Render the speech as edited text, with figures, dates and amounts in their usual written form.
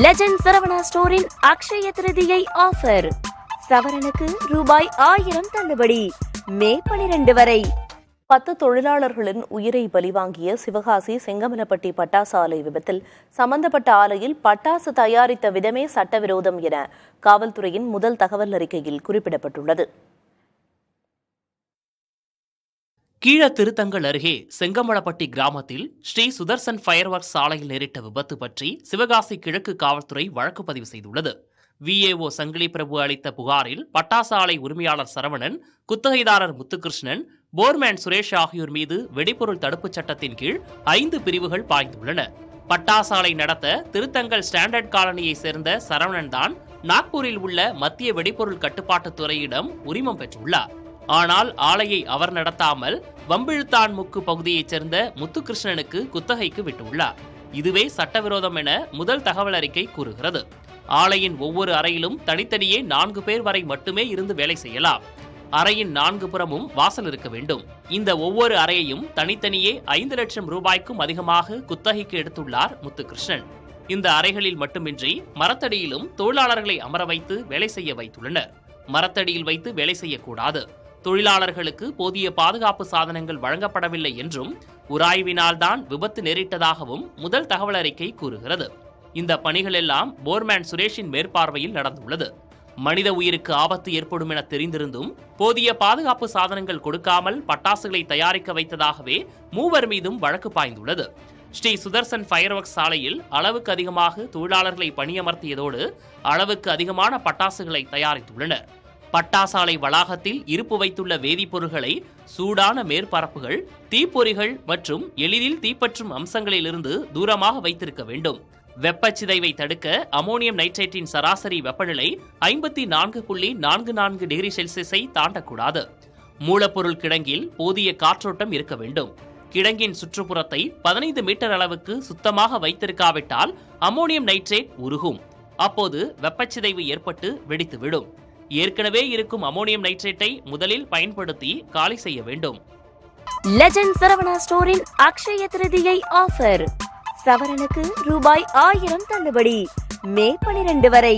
Legend Saravana ஸ்டோரின் Akshaya Tritiya offer. சவரனுக்கு ரூபாய் 1000 தள்ளுபடி. மே 12 வரை. 10 தொழிலாளர்களின் உயிரை பலிவாங்கிய சிவகாசி செங்கமலப்பட்டி பட்டாசு ஆலை விபத்தில் சம்பந்தப்பட்ட ஆலையில் பட்டாசு தயாரித்த விதமே சட்டவிரோதம் என காவல்துறையின் முதல் தகவல் அறிக்கையில் குறிப்பிடப்பட்டுள்ளது. கீழத்திருத்தங்கல் அருகே செங்கமலப்பட்டி கிராமத்தில் ஸ்ரீ சுதர்சன் ஃபயர் ஒர்க்ஸ் சாலையில் நேரிட்ட விபத்து பற்றி சிவகாசி கிழக்கு காவல்துறை வழக்கு பதிவு செய்துள்ளது. VAO சங்கிலி பிரபு அளித்த புகாரில் பட்டாசு ஆலை உரிமையாளர் சரவணன், குத்தகைதாரர் முத்துகிருஷ்ணன், போர்மேன் சுரேஷ் ஆகியோர் மீது வெடிபொருள் தடுப்புச் சட்டத்தின் கீழ் 5 பிரிவுகள் பாய்ந்துள்ளன. பட்டாசாலை நடத்த திருத்தங்கல் ஸ்டாண்டர்ட் காலனியை சேர்ந்த சரவணன் தான் நாக்பூரில் உள்ள மத்திய வெடிபொருள் கட்டுப்பாட்டுத் துறையிடம் உரிமம் பெற்றுள்ளார். ஆனால் ஆலையை அவர் நடத்தாமல் வம்பிழுத்தான் முக்கு பகுதியைச் சேர்ந்த முத்துகிருஷ்ணனுக்கு குத்தகைக்கு விட்டுள்ளார். இதுவே சட்டவிரோதம் என முதல் தகவல் அறிக்கை கூறுகிறது. ஆலையின் ஒவ்வொரு அறையிலும் தனித்தனியே 4 பேர் வரை மட்டுமே இருந்து வேலை செய்யலாம். அறையின் 4 புறமும் வாசல் இருக்க வேண்டும். இந்த ஒவ்வொரு அறையையும் தனித்தனியே 5 லட்சம் ரூபாய்க்கும் அதிகமாக குத்தகைக்கு எடுத்துள்ளார் முத்துகிருஷ்ணன். இந்த அறைகளில் மட்டுமின்றி மரத்தடியிலும் தொழிலாளர்களை அமர வைத்து வேலை செய்ய வைத்துள்ளனர். மரத்தடியில் வைத்து வேலை செய்யக்கூடாது. தொழிலாளர்களுக்கு போதிய பாதுகாப்பு சாதனங்கள் வழங்கப்படவில்லை என்றும் உராய்வினால் தான் விபத்து நேரிட்டதாகவும் முதல் தகவல் அறிக்கை கூறுகிறது. இந்த பணிகள் எல்லாம் போர்மேன் சுரேஷின் மேற்பார்வையில் நடந்துள்ளது. மனித உயிருக்கு ஆபத்து ஏற்படும் என தெரிந்திருந்தும் போதிய பாதுகாப்பு சாதனங்கள் கொடுக்காமல் பட்டாசுகளை தயாரிக்க வைத்ததாகவே மூவர் மீதும் வழக்கு பாய்ந்துள்ளது. ஸ்ரீ சுதர்சன் ஃபயர் ஒர்க்ஸ் சாலையில் அளவுக்கு அதிகமாக தொழிலாளர்களை பணியமர்த்தியதோடு அளவுக்கு அதிகமான பட்டாசுகளை தயாரித்துள்ளனர். பட்டாசாலை வளாகத்தில் இருப்பு வைத்துள்ள வேதிப்பொருட்களை சூடான மேற்பரப்புகள், தீப்பொறிகள் மற்றும் எளிதில் தீப்பற்றும் அம்சங்களிலிருந்து தூரமாக வைத்திருக்க வேண்டும். வெப்பச்சிதைவை தடுக்க அமோனியம் நைட்ரேட்டின் சராசரி வெப்பநிலை 54.44 டிகிரி செல்சியஸை தாண்டக்கூடாது. மூலப்பொருள் கிடங்கில் போதிய காற்றோட்டம் இருக்க வேண்டும். கிடங்கின் சுற்றுப்புறத்தை 15 மீட்டர் அளவுக்கு சுத்தமாக வைத்திருக்காவிட்டால் அமோனியம் நைட்ரேட் உருகும். அப்போது வெப்பச்சிதைவு ஏற்பட்டு வெடித்துவிடும். ஏற்கனவே இருக்கும் அமோனியம் நைட்ரேட்டை முதலில் பயன்படுத்தி காலி செய்ய வேண்டும். லெஜண்ட் சரவணா ஸ்டோரின் அக்ஷய திருதியை ஆஃபர். சவரனுக்கு ரூபாய் 1000 தள்ளுபடி. மே 12 வரை.